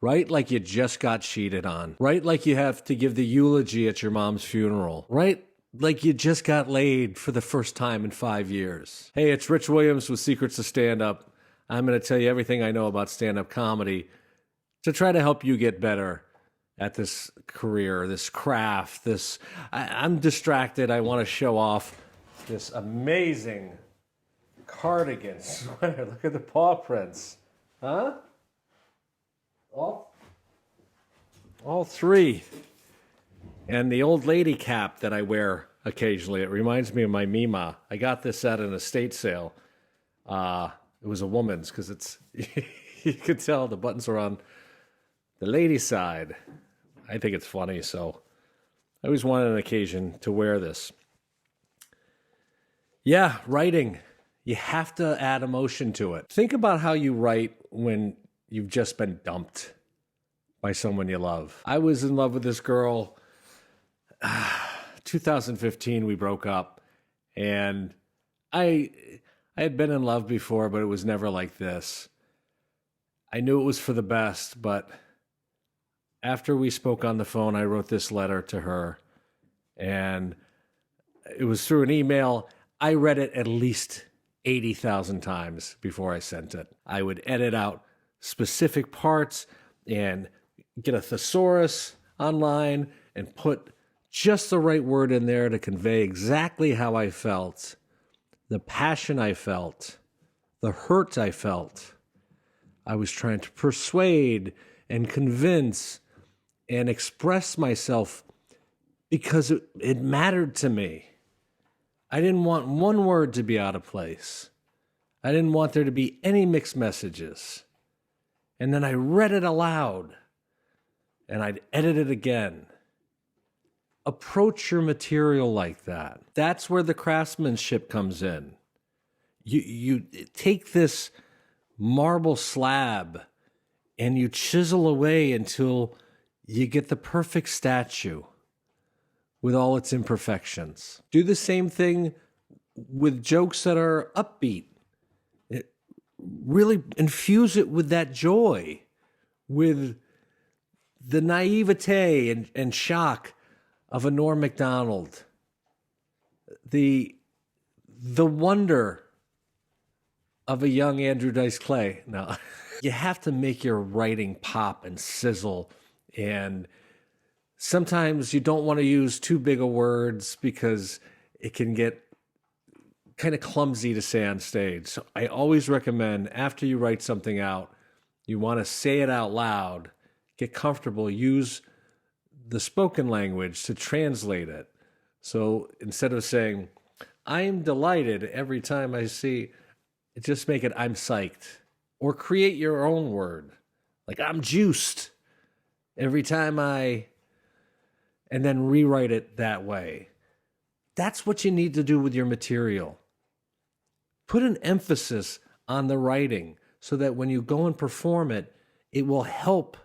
Write like you just got cheated on. Write like you have to give the eulogy at your mom's funeral. Write like you just got laid for the first time in 5 years. Hey, it's Rich Williams with Secrets of Stand-Up. I'm going to tell you everything I know about stand-up comedy to try to help you get better at this career, this craft, I'm distracted. I want to show off this amazing cardigan sweater. Look at the paw prints. Huh? All three. And the old lady cap that I wear occasionally. It reminds me of my Mima. I got this at an estate sale. It was a woman's because it's, you could tell the buttons are on the lady side. I think it's funny, so I always wanted an occasion to wear this. Yeah, writing. You have to add emotion to it. Think about how you write when you've just been dumped by someone you love. I was in love with this girl. 2015, we broke up, and I had been in love before, but it was never like this. I knew it was for the best, but after we spoke on the phone, I wrote this letter to her, and it was through an email. I read it at least 80,000 times before I sent it. I would edit out specific parts and get a thesaurus online and put just the right word in there to convey exactly how I felt, the passion I felt, the hurt I felt. I was trying to persuade and convince and express myself because it mattered to me. I didn't want one word to be out of place. I didn't want there to be any mixed messages. And then I read it aloud, and I'd edit it again. Approach your material like that. That's where the craftsmanship comes in. You take this marble slab and you chisel away until you get the perfect statue with all its imperfections. Do the same thing with jokes that are upbeat. Really infuse it with that joy, with the naivete and shock of a Norm Macdonald, the wonder of a young Andrew Dice Clay. No, you have to make your writing pop and sizzle, and sometimes you don't want to use too big of words because it can get kind of clumsy to say on stage. So I always recommend after you write something out, you want to say it out loud, get comfortable, use the spoken language to translate it. So instead of saying, I'm delighted every time I see, just make it, I'm psyched. Or create your own word. Like, I'm juiced every time and then rewrite it that way. That's what you need to do with your material. Put an emphasis on the writing so that when you go and perform it, it will help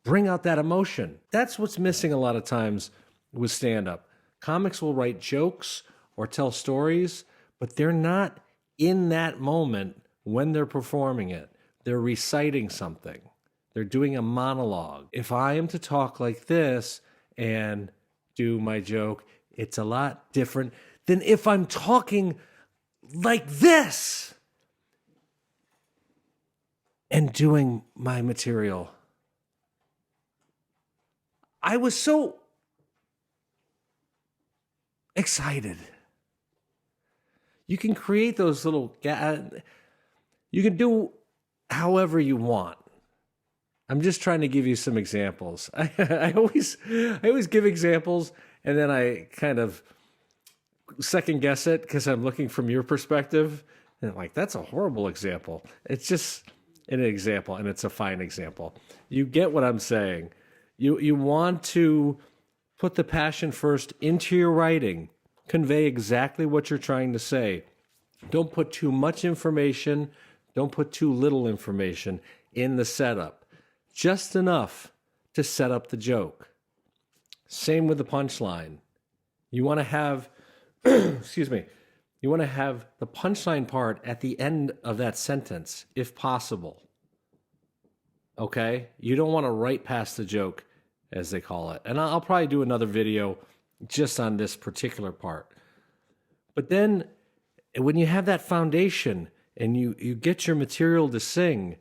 bring out that emotion. That's what's missing a lot of times with stand-up. Comics will write jokes or tell stories, but they're not in that moment when they're performing it. They're reciting something. They're doing a monologue. If I am to talk like this and do my joke, it's a lot different than if I'm talking like this and doing my material. I was so excited. You can create those little, you can do however you want. I'm just trying to give you some examples. I always give examples and then I kind of second guess it because I'm looking from your perspective. And I'm like, that's a horrible example. It's just an example, and it's a fine example. You get what I'm saying. You want to put the passion first into your writing. Convey exactly what you're trying to say. Don't put too much information. Don't put too little information in the setup. Just enough to set up the joke. Same with the punchline. You want to have, excuse me, you want to have the punchline part at the end of that sentence, if possible. okay? You don't want to write past the joke, as they call it. And I'll probably do another video just on this particular part. But then when you have that foundation and you get your material to sing,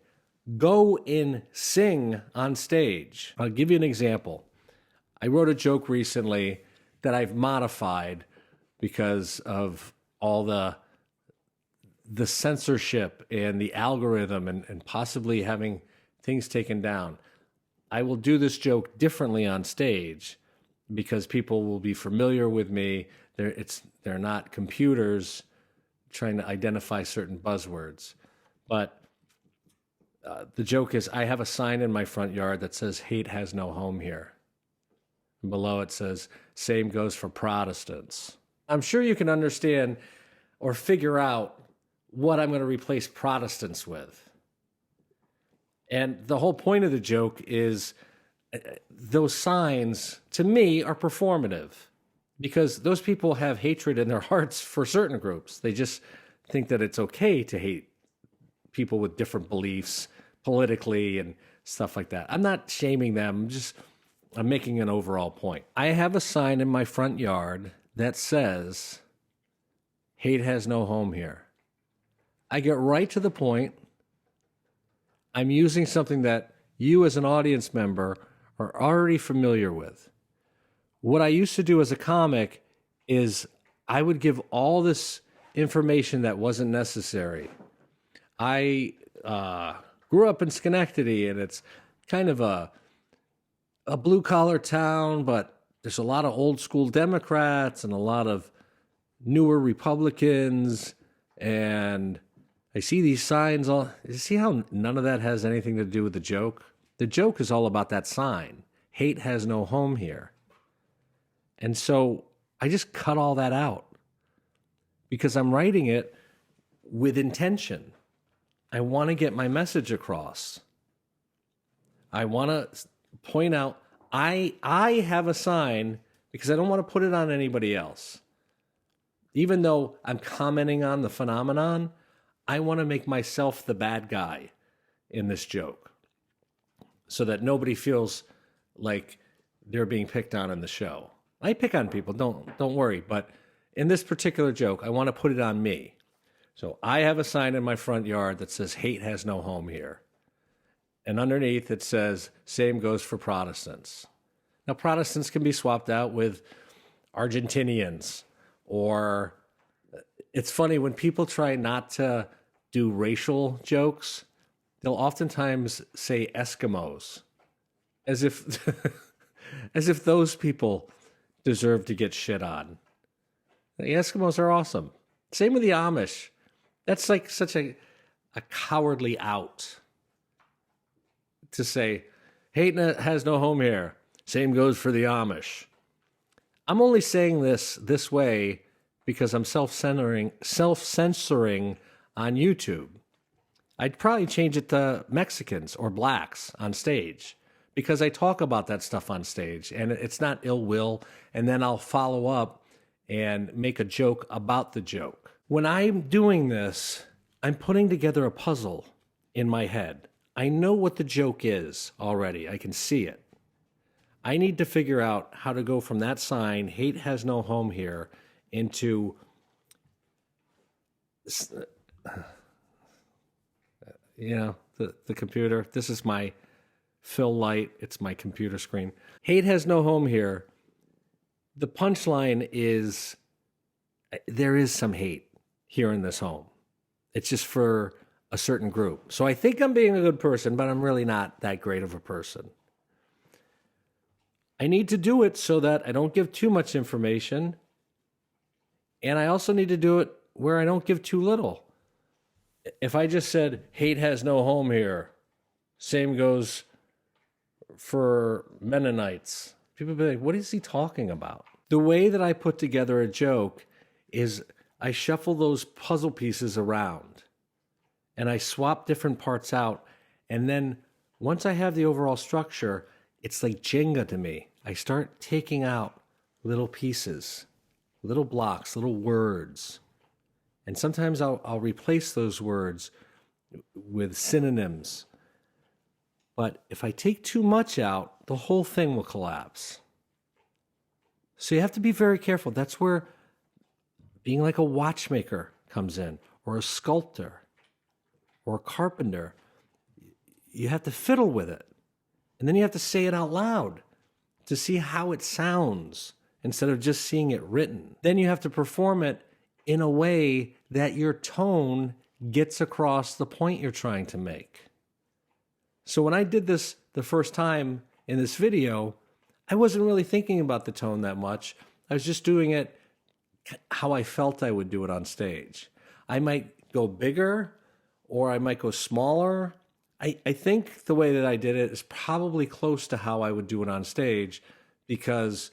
go and sing on stage. I'll give you an example. I wrote a joke recently that I've modified because of all the censorship and the algorithm and possibly having things taken down. I will do this joke differently on stage because people will be familiar with me. They're not computers trying to identify certain buzzwords. But the joke is, I have a sign in my front yard that says, "Hate has no home here." And below it says, "Same goes for Protestants." I'm sure you can understand or figure out what I'm going to replace Protestants with. And the whole point of the joke is those signs, to me, are performative because those people have hatred in their hearts for certain groups. They just think that it's okay to hate people with different beliefs politically and stuff like that. I'm not shaming them. I'm making an overall point. I have a sign in my front yard that says, "Hate has no home here." I get right to the point. I'm using something that you as an audience member are already familiar with. What I used to do as a comic is I would give all this information that wasn't necessary. I grew up in Schenectady, and it's kind of a blue-collar town, but there's a lot of old-school Democrats and a lot of newer Republicans, and I see these signs. You see how none of that has anything to do with the joke? The joke is all about that sign. Hate has no home here. And so I just cut all that out because I'm writing it with intention. I want to get my message across. I want to point out I have a sign because I don't want to put it on anybody else. Even though I'm commenting on the phenomenon, I want to make myself the bad guy in this joke so that nobody feels like they're being picked on in the show. I pick on people, don't worry, but in this particular joke, I want to put it on me. So I have a sign in my front yard that says, "Hate has no home here." And underneath it says, "Same goes for Protestants." Now, Protestants can be swapped out with Argentinians, or it's funny when people try not to do racial jokes, they'll oftentimes say Eskimos, as if as if those people deserve to get shit on. The Eskimos are awesome. Same with the Amish. That's like such a cowardly out to say, "Hate has no home here. Same goes for the Amish." I'm only saying this way because I'm self-censoring on YouTube. I'd probably change it to Mexicans or blacks on stage because I talk about that stuff on stage and it's not ill will. And then I'll follow up and make a joke about the joke. When I'm doing this, I'm putting together a puzzle in my head. I know what the joke is already. I can see it. I need to figure out how to go from that sign, "Hate has no home here," into the computer. This is my fill light. It's my computer screen. Hate has no home here. The punchline is there is some hate here in this home. It's just for a certain group. So I think I'm being a good person, but I'm really not that great of a person. I need to do it so that I don't give too much information. And I also need to do it where I don't give too little. If I just said, "Hate has no home here," same goes for Mennonites, people be like, "What is he talking about?" The way that I put together a joke is I shuffle those puzzle pieces around and I swap different parts out. And then once I have the overall structure, it's like Jenga to me. I start taking out little pieces, little blocks, little words. And sometimes I'll replace those words with synonyms. But if I take too much out, the whole thing will collapse. So you have to be very careful. That's where being like a watchmaker comes in, or a sculptor, or a carpenter. You have to fiddle with it. And then you have to say it out loud to see how it sounds instead of just seeing it written. Then you have to perform it in a way that your tone gets across the point you're trying to make. So when I did this the first time in this video, I wasn't really thinking about the tone that much. I was just doing it how I felt I would do it on stage. I might go bigger or I might go smaller. I think the way that I did it is probably close to how I would do it on stage, because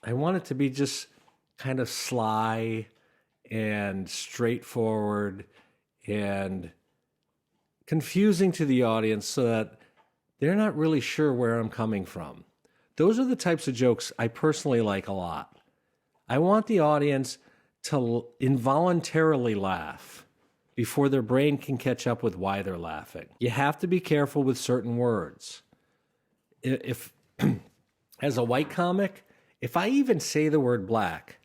I want it to be just kind of sly and straightforward and confusing to the audience so that they're not really sure where I'm coming from. Those are the types of jokes I personally like a lot. I want the audience to involuntarily laugh before their brain can catch up with why they're laughing. You have to be careful with certain words. If as a white comic, if I even say the word black,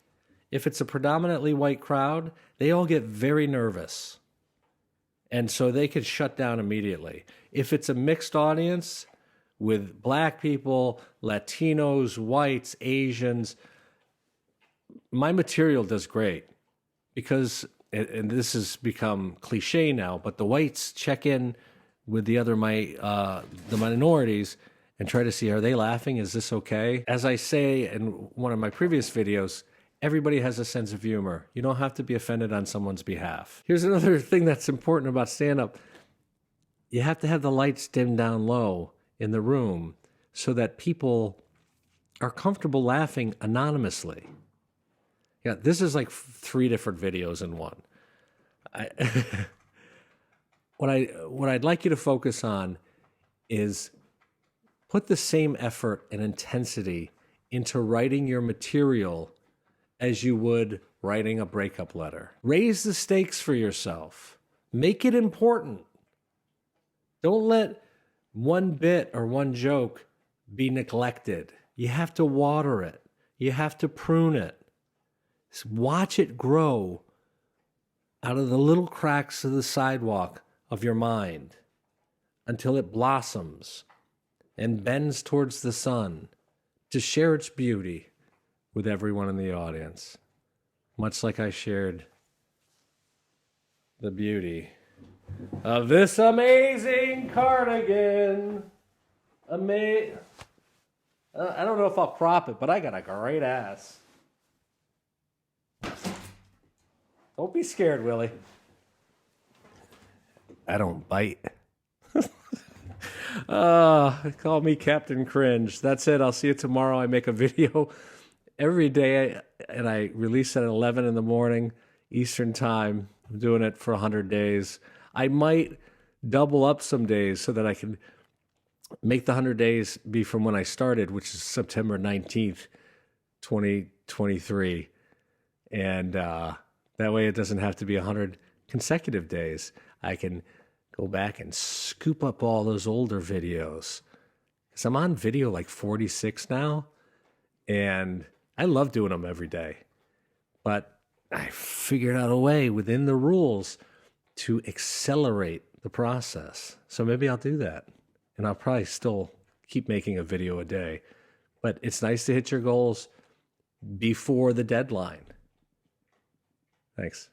if it's a predominantly white crowd, they all get very nervous. And so they could shut down immediately. If it's a mixed audience with black people, Latinos, whites, Asians, my material does great because, and this has become cliche now, but the whites check in with the minorities and try to see, are they laughing? Is this okay? As I say in one of my previous videos, everybody has a sense of humor. You don't have to be offended on someone's behalf. Here's another thing that's important about stand-up. You have to have the lights dimmed down low in the room so that people are comfortable laughing anonymously. Yeah, this is like 3 different videos in one. What I'd like you to focus on is put the same effort and intensity into writing your material as you would writing a breakup letter. Raise the stakes for yourself. Make it important. Don't let one bit or one joke be neglected. You have to water it. You have to prune it. Watch it grow out of the little cracks of the sidewalk of your mind until it blossoms and bends towards the sun to share its beauty with everyone in the audience, much like I shared the beauty of this amazing cardigan. I don't know if I'll crop it, but I got a great ass. Don't be scared, Willie. I don't bite. Call me Captain Cringe. That's it. I'll see you tomorrow. I make a video every day, and I release it at 11 in the morning Eastern time. I'm doing it for 100 days. I might double up some days so that I can make the 100 days be from when I started, which is September 19th, 2023. And that way it doesn't have to be 100 consecutive days. I can go back and scoop up all those older videos. Because I'm on video like 46 now, and I love doing them every day. But I figured out a way within the rules to accelerate the process. So maybe I'll do that. And I'll probably still keep making a video a day. But it's nice to hit your goals before the deadline. Thanks.